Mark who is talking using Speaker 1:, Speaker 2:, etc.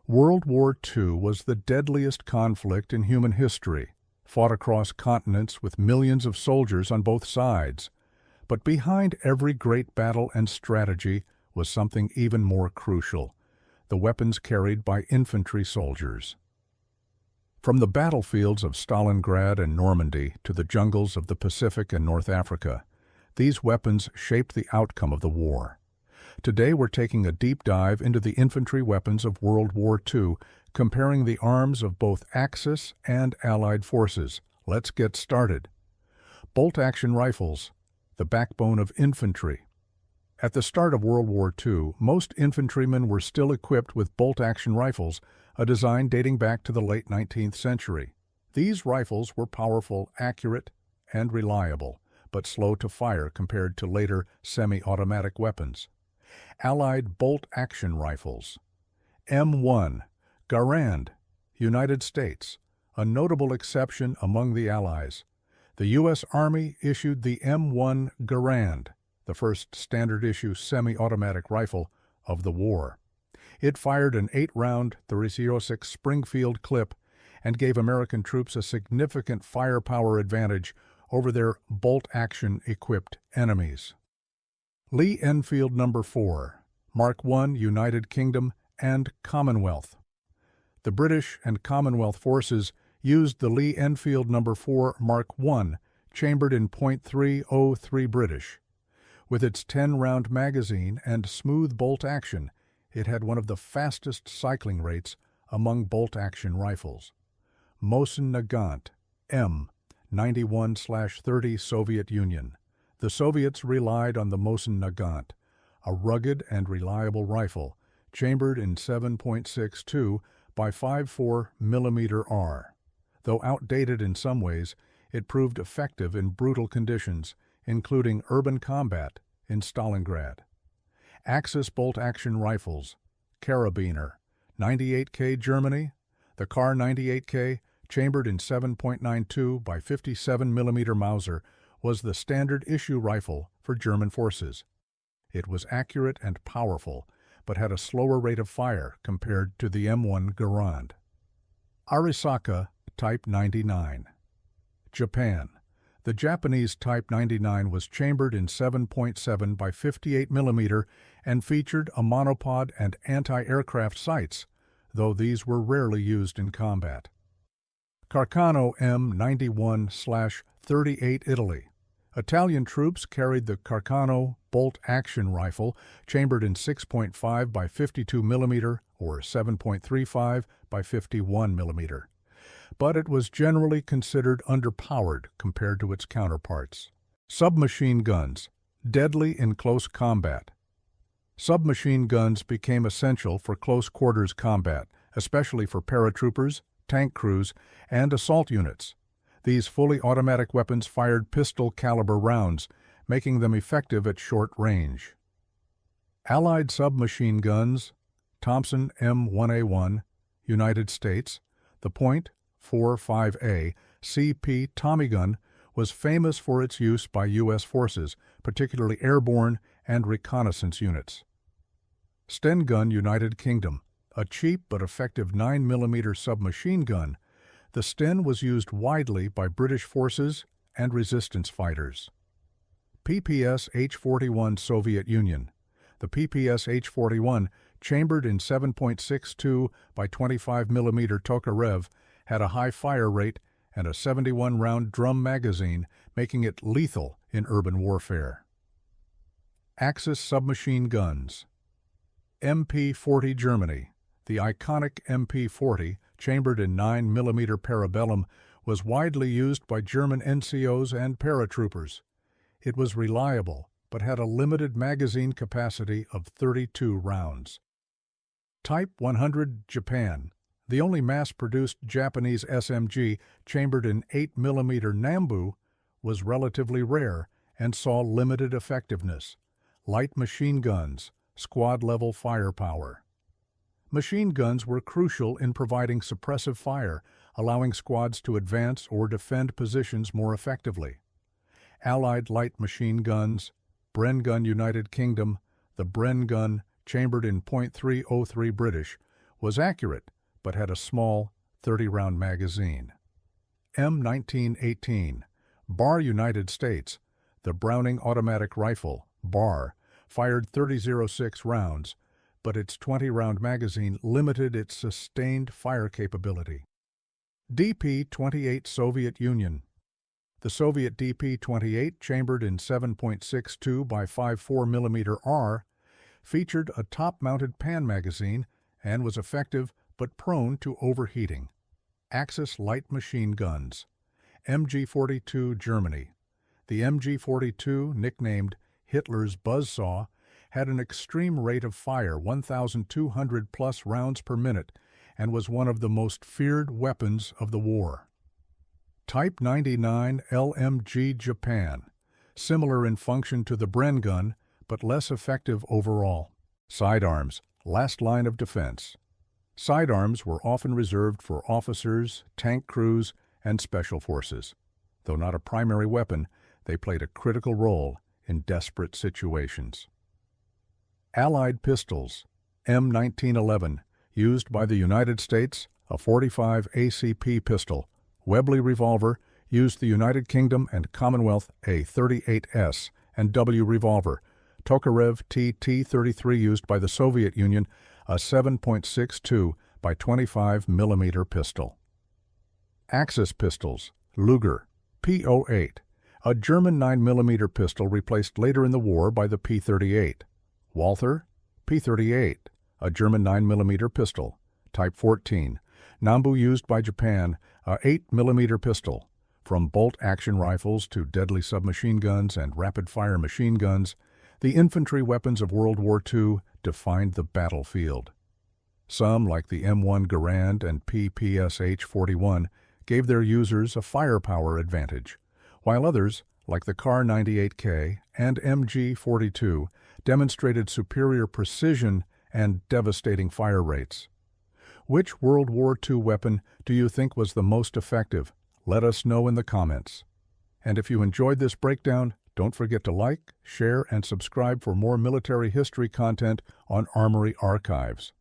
Speaker 1: World War II was the deadliest conflict in human history, fought across continents with millions of soldiers on both sides. But behind every great battle and strategy was something even more crucial: the weapons carried by infantry soldiers. From the battlefields of Stalingrad and Normandy to the jungles of the Pacific and North Africa, these weapons shaped the outcome of the war. Today we're taking a deep dive into the infantry weapons of World War II, comparing the arms of both Axis and Allied forces. Let's get started. Bolt-action rifles, the backbone of infantry. At the start of World War II, most infantrymen were still equipped with bolt-action rifles, a design dating back to the late 19th century. These rifles were powerful, accurate, and reliable, but slow to fire compared to later semi-automatic weapons. Allied bolt-action rifles. M1 Garand, United States, a notable exception among the Allies. The U.S. Army issued the M1 Garand, the first standard-issue semi-automatic rifle of the war. It fired an 8-round .306 Springfield clip and gave American troops a significant firepower advantage over their bolt-action equipped enemies. Lee-Enfield No. 4, Mark I, United Kingdom and Commonwealth. The British and Commonwealth forces used the Lee-Enfield No. 4 Mark I, chambered in .303 British. With its 10-round magazine and smooth bolt action, it had one of the fastest cycling rates among bolt-action rifles. Mosin-Nagant, M, 91/30 Soviet Union. The Soviets relied on the Mosin-Nagant, a rugged and reliable rifle, chambered in 7.62 by 5.4 mm. Though outdated in some ways, it proved effective in brutal conditions, including urban combat in Stalingrad. Axis bolt-action rifles. Carabiner, 98K Germany. The Kar 98K, chambered in 7.92 by 57 mm Mauser, was the standard issue rifle for German forces. It was accurate and powerful, but had a slower rate of fire compared to the M1 Garand. Arisaka Type 99. Japan. The Japanese Type 99 was chambered in 7.7 by 58 mm and featured a monopod and anti-aircraft sights, though these were rarely used in combat. Carcano M91/38 Italy. Italian troops carried the Carcano bolt-action rifle, chambered in 6.5 by 52 mm or 7.35 by 51 mm. But it was generally considered underpowered compared to its counterparts. Submachine guns, deadly in close combat. Submachine guns became essential for close-quarters combat, especially for paratroopers, tank crews, and assault units. These fully automatic weapons fired pistol-caliber rounds, making them effective at short range. Allied submachine guns. Thompson M1A1, United States. The .45A CP Tommy gun was famous for its use by U.S. forces, particularly airborne and reconnaissance units. Sten gun, United Kingdom. A cheap but effective 9mm submachine gun, the Sten was used widely by British forces and resistance fighters. PPS H-41 Soviet Union. The PPS H-41, chambered in 7.62 by 25 mm Tokarev, had a high fire rate and a 71-round drum magazine, making it lethal in urban warfare. Axis submachine guns. MP-40 Germany. The iconic MP-40, chambered in 9mm Parabellum, was widely used by German NCOs and paratroopers. It was reliable, but had a limited magazine capacity of 32 rounds. Type 100 Japan. The only mass-produced Japanese SMG, chambered in 8mm Nambu, was relatively rare and saw limited effectiveness. Light machine guns, squad-level firepower. Machine guns were crucial in providing suppressive fire, allowing squads to advance or defend positions more effectively. Allied light machine guns. Bren gun, United Kingdom. The Bren gun, chambered in .303 British, was accurate but had a small 30-round magazine. M1918, BAR United States, the Browning automatic rifle, BAR, fired 30.06 rounds, but its 20-round magazine limited its sustained fire capability. DP-28 Soviet Union. The Soviet DP-28, chambered in 7.62 by 5.4 mm R, featured a top-mounted pan magazine and was effective but prone to overheating. Axis light machine guns. MG-42 Germany. The MG-42, nicknamed Hitler's buzzsaw, had an extreme rate of fire, 1,200+ rounds per minute, and was one of the most feared weapons of the war. Type 99 LMG Japan, similar in function to the Bren gun, but less effective overall. Sidearms, last line of defense. Sidearms were often reserved for officers, tank crews, and special forces. Though not a primary weapon, they played a critical role in desperate situations. Allied pistols. M1911, used by the United States, a .45 ACP pistol. Webley revolver, used the United Kingdom and Commonwealth, a .38S and W revolver. Tokarev TT-33, used by the Soviet Union, a 7.62 by 25 mm pistol. Axis pistols. Luger P08, a German 9 mm pistol replaced later in the war by the P38. Walther P38, a German 9 mm pistol. Type 14. Nambu, used by Japan, a 8 mm pistol. From bolt-action rifles to deadly submachine guns and rapid-fire machine guns, the infantry weapons of World War II defined the battlefield. Some, like the M1 Garand and PPSH-41, gave their users a firepower advantage, while others, like the Kar-98K and MG-42, demonstrated superior precision and devastating fire rates. Which World War II weapon do you think was the most effective? Let us know in the comments. And if you enjoyed this breakdown, don't forget to like, share, and subscribe for more military history content on Armory Archives.